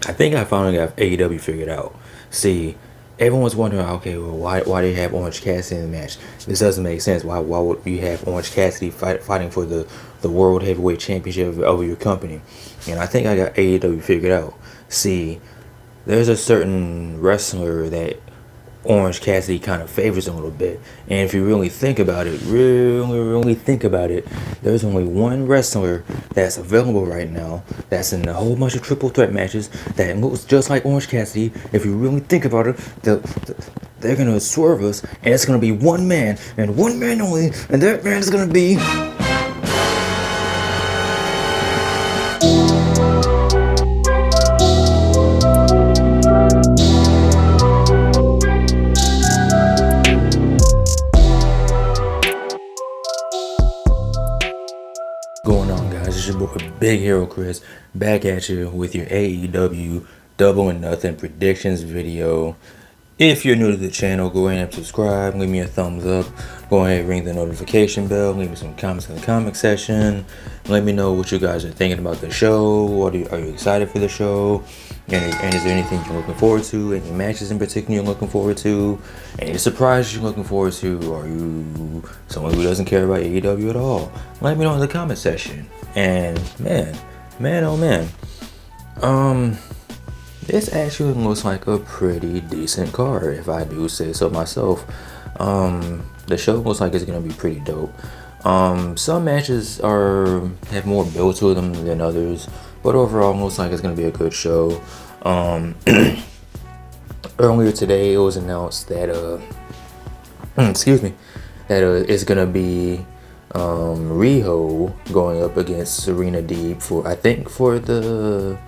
I think I finally got AEW figured out. See, everyone's wondering, okay, well, why they have Orange Cassidy in the match? This doesn't make sense. Why would you have Orange Cassidy fighting for the World Heavyweight Championship over your company? And I think I got AEW figured out. See, there's a certain wrestler that Orange Cassidy kind of favors him a little bit. And if you really think about it, really think about it, there's only one wrestler that's available right now that's in a whole bunch of triple threat matches that looks just like Orange Cassidy. If you really think about it, they're going to swerve us, and it's going to be one man, and one man only, and that man is going to be... Going on, guys? It's your boy Big Hero Chris back at you with your AEW Double or Nothing predictions video. If you're new to the channel, go ahead and subscribe, leave me a thumbs up, go ahead and ring the notification bell, leave me some comments in the comment section, let me know what you guys are thinking about the show. Are you excited for the show? And is there anything you're looking forward to? Any matches in particular you're looking forward to? Any surprises you're looking forward to? Are you someone who doesn't care about AEW at all? Let me know in the comment section. And man, oh man, this actually looks like a pretty decent card, if I do say so myself. The show looks like it's gonna be pretty dope. Some matches have more build to them than others, but overall, looks like it's gonna be a good show. Earlier today, it was announced that it's gonna be Riho going up against Serena Deeb for the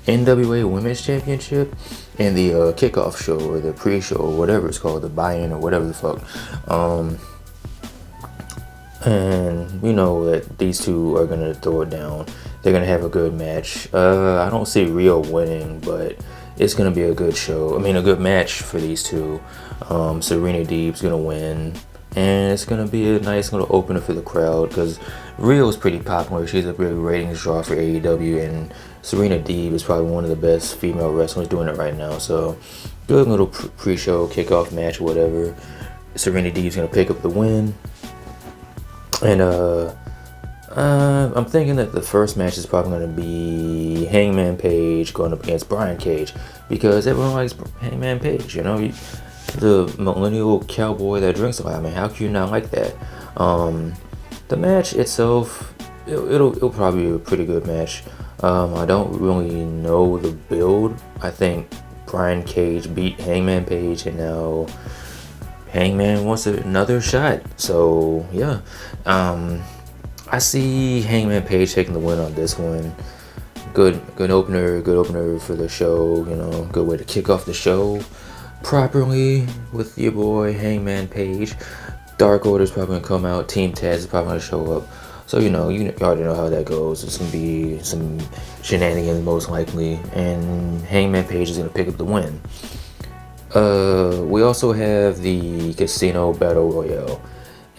NWA Women's Championship in the kickoff show or the pre-show or whatever it's called, the buy-in or whatever the fuck. And we know that these two are gonna throw it down. They're gonna have a good match. I don't see Rio winning, but it's gonna be a good show. I mean, a good match for these two. Serena Deeb's gonna win, and it's gonna be a nice little opener for the crowd because Rio's pretty popular. She's a big ratings draw for AEW, and Serena Deeb is probably one of the best female wrestlers doing it right now. So, good little pre-show kickoff match, whatever. Serena Deeb's gonna pick up the win. And I'm thinking that the first match is probably going to be Hangman Page going up against Brian Cage because everyone likes Hangman Page, you know, the millennial cowboy that drinks a lot. I mean, how can you not like that? The match itself, it'll probably be a pretty good match. I don't really know the build. I think Brian Cage beat Hangman Page, and now Hangman wants another shot. So yeah, I see Hangman Page taking the win on this one. Good opener for the show. You know, good way to kick off the show properly with your boy Hangman Page. Dark Order's probably gonna come out. Team Taz is probably gonna show up. So you already know how that goes. It's gonna be some shenanigans most likely, and Hangman Page is gonna pick up the win. We also have the Casino Battle Royale,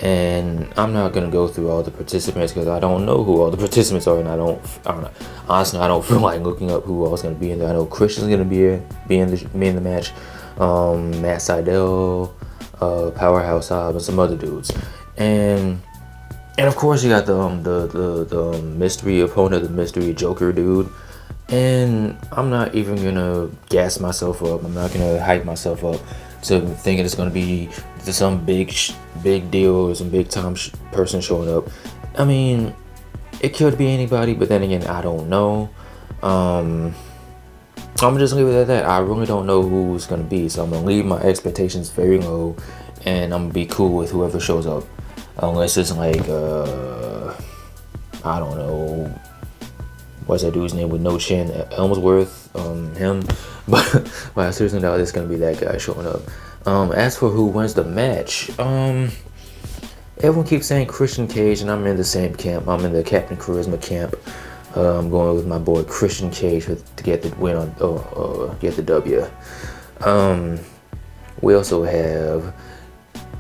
and I'm not gonna go through all the participants because I don't know who all the participants are, and I don't know. Honestly, I don't feel like looking up who else is gonna be in there. I know Christian's gonna be in the match. Matt Sydal, Powerhouse Hobbs, and some other dudes, and of course you got the mystery opponent, the mystery Joker dude. And I'm not even gonna gas myself up. I'm not gonna hype myself up to thinking it's gonna be some big deal or some big time person showing up. I mean, it could be anybody, but then again, I don't know. I'm gonna just leave it at that. I really don't know who's gonna be, so I'm gonna leave my expectations very low, and I'm gonna be cool with whoever shows up, unless it's like I don't know. What's that dude's name with no chin? Elmsworth, him. But I seriously doubt it's gonna be that guy showing up. As for who wins the match, everyone keeps saying Christian Cage, and I'm in the same camp. I'm in the Captain Charisma camp. I'm going with my boy Christian Cage to get the win on, get the W. We also have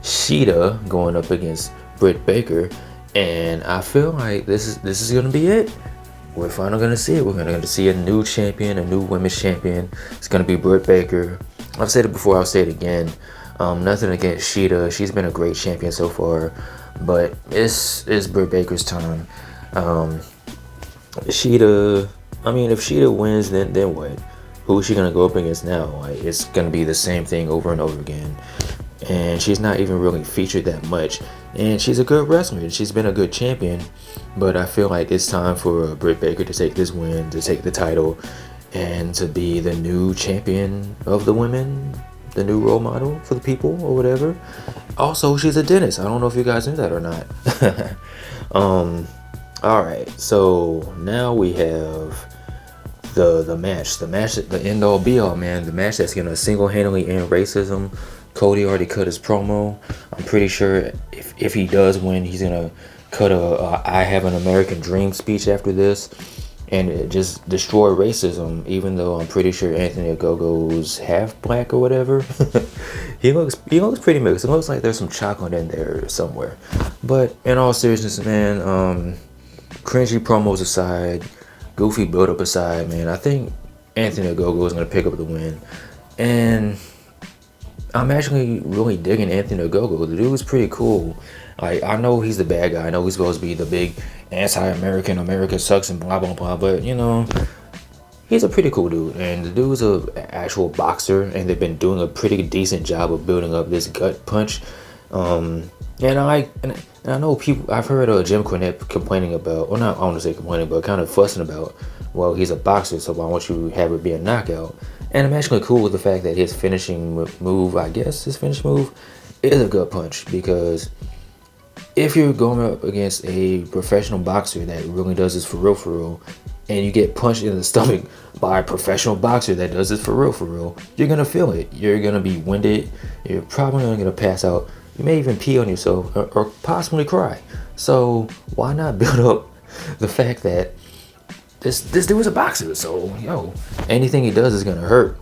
Sheeta going up against Britt Baker, and I feel like this is gonna be it. we're finally gonna see it. We're gonna see a new champion, a new women's champion. It's gonna be Britt Baker. I've said it before, I'll say it again. Nothing against Sheeta. She's been a great champion so far, but it's Britt Baker's time. Sheeta, I mean, if Sheeta wins, then what? Who is she gonna go up against now? Like, it's gonna be the same thing over and over again. And she's not even really featured that much. And she's a good wrestler. She's been a good champion. But I feel like it's time for Britt Baker to take this win, to take the title, and to be the new champion of the women, the new role model for the people or whatever. Also, she's a dentist. I don't know if you guys knew that or not. Alright, so now we have the match, the end all be all, man. The match that's gonna single-handedly end racism. Cody already cut his promo. I'm pretty sure if he does win, he's gonna cut a I Have an American Dream speech after this, and it just destroy racism. Even though I'm pretty sure Anthony Ogogo's half black or whatever. he looks pretty mixed. It looks like there's some chocolate in there somewhere. But in all seriousness, man, cringy promos aside, goofy build-up aside, man, I think Anthony Ogogo is gonna pick up the win, and I'm actually really digging Anthony Ogogo. The dude is pretty cool. Like, I know he's the bad guy. I know he's supposed to be the big anti-American, America sucks and blah, blah, blah. But, you know, he's a pretty cool dude. And the dude's an actual boxer. And they've been doing a pretty decent job of building up this gut punch. And I know people, I've heard Jim Cornette complaining about, well, not, I want to say complaining, but kind of fussing about, well, he's a boxer, so why won't you have it be a knockout? And I'm actually cool with the fact that his finishing move, I guess his finishing move, is a gut punch. Because if you're going up against a professional boxer that really does this for real, and you get punched in the stomach by a professional boxer that does this for real, you're going to feel it. You're going to be winded. You're probably going to pass out. You may even pee on yourself or possibly cry. So why not build up the fact that this dude is a boxer, so yo, anything he does is gonna hurt.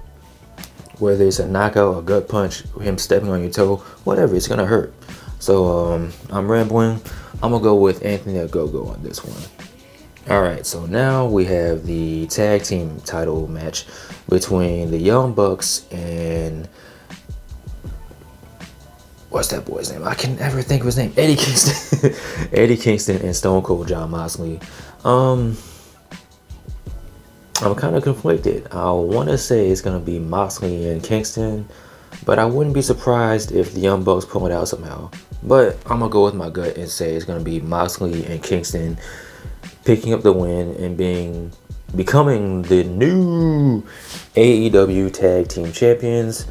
Whether it's a knockout, a gut punch, him stepping on your toe, whatever, it's gonna hurt. So I'm rambling. I'm gonna go with Anthony Ogogo on this one. Alright, so now we have the tag team title match between the Young Bucks and what's that boy's name? I can never think of his name. Eddie Kingston. Eddie Kingston and Stone Cold John Moxley. I'm kind of conflicted. I want to say it's going to be Moxley and Kingston, but I wouldn't be surprised if the Young Bucks pull it out somehow. But I'm going to go with my gut and say it's going to be Moxley and Kingston picking up the win and becoming the new AEW Tag Team Champions.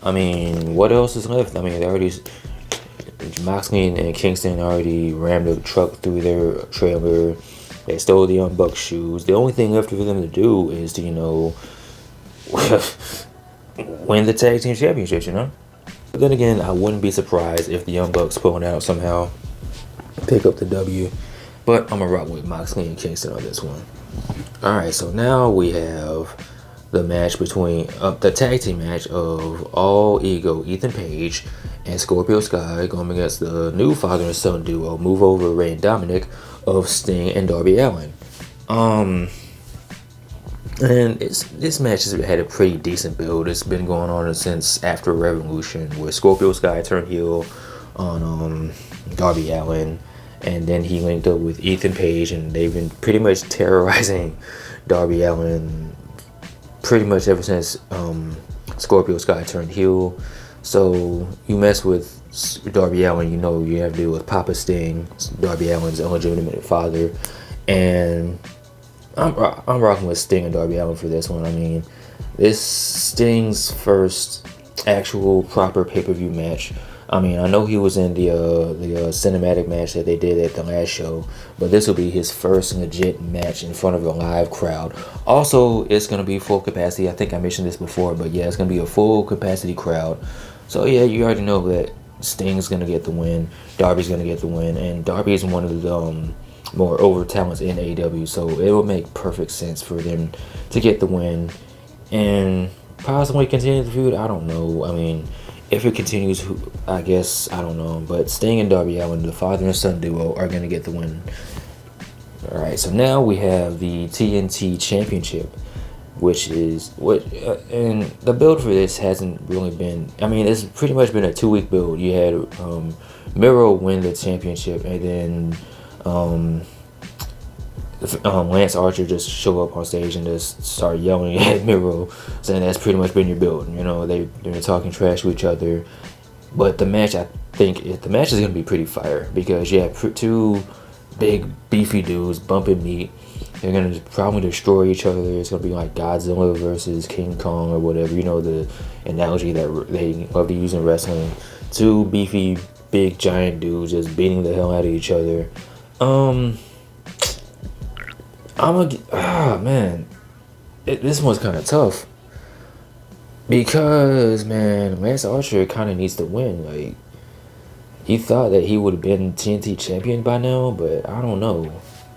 I mean, what else is left? I mean, Moxley and Kingston already rammed a truck through their trailer. They stole the Young Bucks shoes. The only thing left for them to do is to, win the tag team championships, But then again, I wouldn't be surprised if the Young Bucks pull it out somehow, pick up the W. But I'm going to rock with Moxley and Kingston on this one. Alright, so now we have the match between, the tag team match of All Ego, Ethan Page, and Scorpio Sky going against the new father and son duo, Move Over, Ray and Dominic, of Sting and Darby Allin. And this match has had a pretty decent build. It's been going on since after Revolution, where Scorpio Sky turned heel on Darby Allin, and then he linked up with Ethan Page, and they've been pretty much terrorizing Darby Allin pretty much ever since Scorpio Sky turned heel. So you mess with Darby Allin, you have to deal with Papa Sting, Darby Allin's illegitimate father, and I'm rocking with Sting and Darby Allin for this one. I mean, this Sting's first actual proper pay-per-view match. I mean, I know he was in the cinematic match that they did at the last show, but this will be his first legit match in front of a live crowd. Also, it's going to be full capacity. I think I mentioned this before, but yeah, it's going to be a full capacity crowd. So yeah, you already know that Sting's going to get the win, Darby's going to get the win, and Darby is one of the more over talents in AEW, so it will make perfect sense for them to get the win and possibly continue the feud. I don't know. I mean, if it continues, I guess, I don't know. But Sting and Darby Allin, the father and son duo, are going to get the win. All right, so now we have the TNT Championship, which is what, and the build for this hasn't really been. I mean, it's pretty much been a 2-week build. You had Miro win the championship, and then Lance Archer just show up on stage and just start yelling at Miro, saying that's pretty much been your build. You know, they're talking trash to each other. But the match, I think the match is gonna be pretty fire because you have two big beefy dudes bumping meat. They're gonna probably destroy each other. It's gonna be like Godzilla versus King Kong or whatever. You know, the analogy that they love to use in wrestling. Two beefy, big, giant dudes just beating the hell out of each other. Man, this one's kind of tough because, man, Lance Archer kind of needs to win. Like, he thought that he would have been TNT champion by now, but I don't know.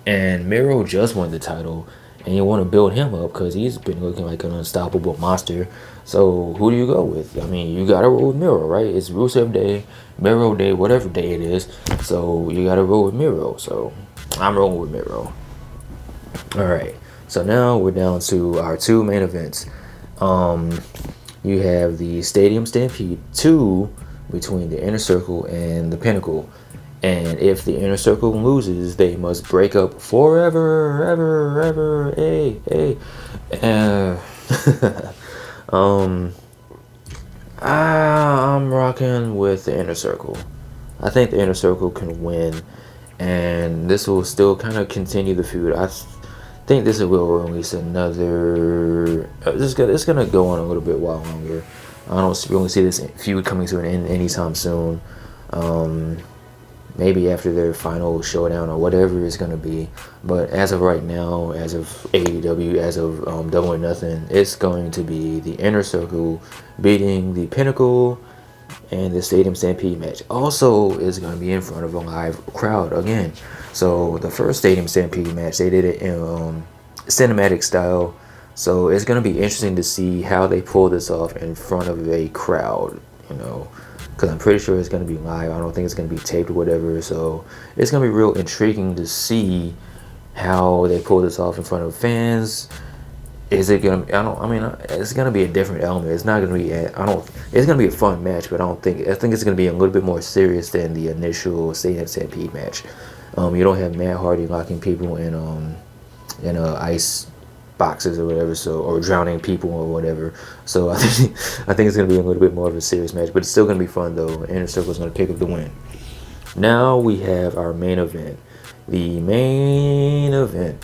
And Miro just won the title, and you want to build him up because he's been looking like an unstoppable monster. So who do you go with? I mean, you gotta roll with Miro, right? It's Rusev Day, Miro Day, whatever day it is. So you gotta roll with Miro. So I'm rolling with Miro. All right. So now we're down to our two main events. You have the Stadium Stampede 2 between the Inner Circle and the Pinnacle. And if the Inner Circle loses, they must break up forever, ever, hey. I'm rocking with the Inner Circle. I think the Inner Circle can win, and this will still kind of continue the feud. I think this will release another. It's gonna go on a little bit while longer. I don't really see this feud coming to an end anytime soon. Maybe after their final showdown or whatever it's gonna be. But as of right now, as of AEW, as of Double or Nothing, it's going to be the Inner Circle beating the Pinnacle, and the Stadium Stampede match also is going to be in front of a live crowd again. So the first Stadium Stampede match, they did it in cinematic style. So it's going to be interesting to see how they pull this off in front of a crowd, you know, because I'm pretty sure it's going to be live. I don't think it's going to be taped or whatever. So it's going to be real intriguing to see how they pull this off in front of fans. Is it gonna? It's gonna be a different element. It's not gonna be. It's gonna be a fun match, but I think it's gonna be a little bit more serious than the initial Stadium Stampede match. You don't have Matt Hardy locking people in ice boxes or whatever, or drowning people or whatever. So I think it's gonna be a little bit more of a serious match, but it's still gonna be fun though. Inner Circle's gonna pick up the win. Now we have our main event. The main event,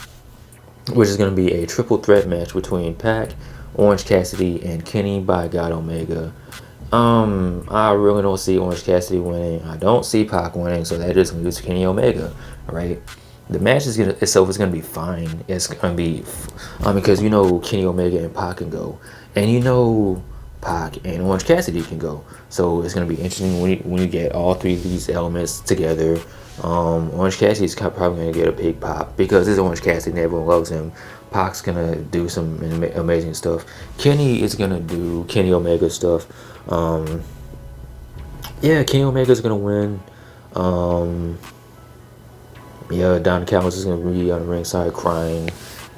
which is going to be a triple threat match between Pac, Orange Cassidy, and Kenny by God Omega. I really don't see Orange Cassidy winning. I don't see Pac winning, so that just leaves Kenny Omega, right? The match itself is gonna be fine. It's gonna be, because you know Kenny Omega and Pac can go, and you know Pac and Orange Cassidy can go. So it's gonna be interesting when you get all three of these elements together. Orange Cassidy's probably gonna get a big pop because it's Orange Cassidy and everyone loves him. Pac's gonna do some amazing stuff. Kenny is gonna do Kenny Omega stuff. Kenny Omega's gonna win. Don Callis is gonna be on the ringside crying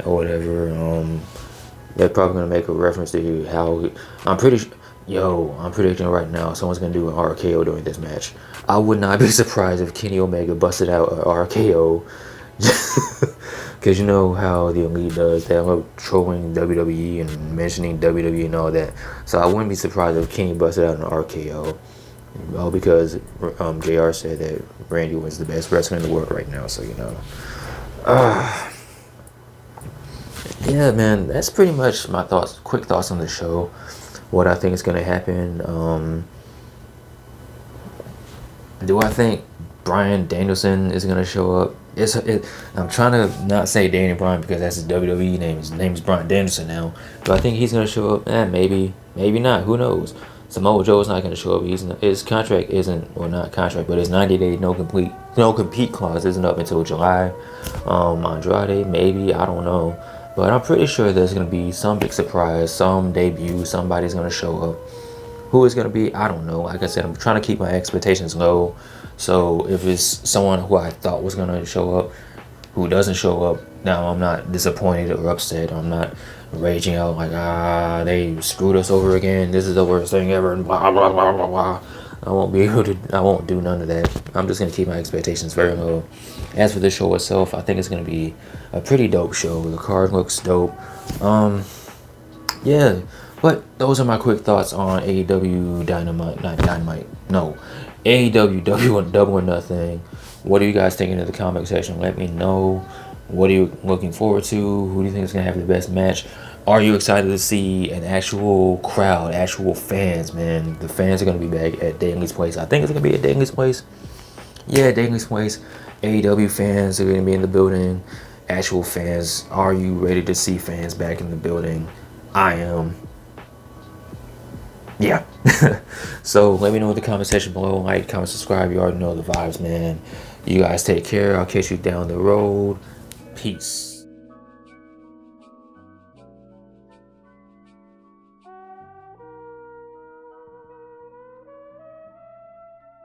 or whatever. They're probably gonna make a reference to how I'm predicting right now someone's gonna do an RKO during this match. I would not be surprised if Kenny Omega busted out an RKO, because you know how the Elite does. They love trolling WWE and mentioning WWE and all that. So I wouldn't be surprised if Kenny busted out an RKO. All because JR said that Randy was the best wrestler in the world right now. So, you know. Yeah, man, that's pretty much my quick thoughts on the show. What I think is going to happen. Do I think Bryan Danielson is going to show up? I'm trying to not say Danny Bryan because that's his WWE name. His name is Bryan Danielson now. Do I think he's going to show up? Maybe. Maybe not. Who knows? Samoa Joe's not going to show up. His contract isn't, well, not contract, but his 90-day no compete clause isn't up until July. Andrade, maybe. I don't know. But I'm pretty sure there's going to be some big surprise, some debut, somebody's going to show up. Who it's going to be, I don't know. Like I said, I'm trying to keep my expectations low. So if it's someone who I thought was going to show up, who doesn't show up, now I'm not disappointed or upset. I'm not raging out like, they screwed us over again. This is the worst thing ever. And blah, blah, blah, blah, blah. I won't do none of that. I'm just going to keep my expectations very low. As for the show itself, I think it's going to be a pretty dope show. The card looks dope. Yeah, but those are my quick thoughts on AEW AEW Double or Nothing. What are you guys thinking in the comment section? Let me know. What are you looking forward to? Who do you think is going to have the best match? Are you excited to see an actual crowd, actual fans, man? The fans are going to be back at Daly's Place. I think it's going to be at Daly's Place. Yeah, Daly's Place. AEW fans are going to be in the building. Actual fans. Are you ready to see fans back in the building? I am. Yeah. So let me know in the comment section below. Like, comment, subscribe. You already know the vibes, man. You guys take care. I'll catch you down the road. Peace.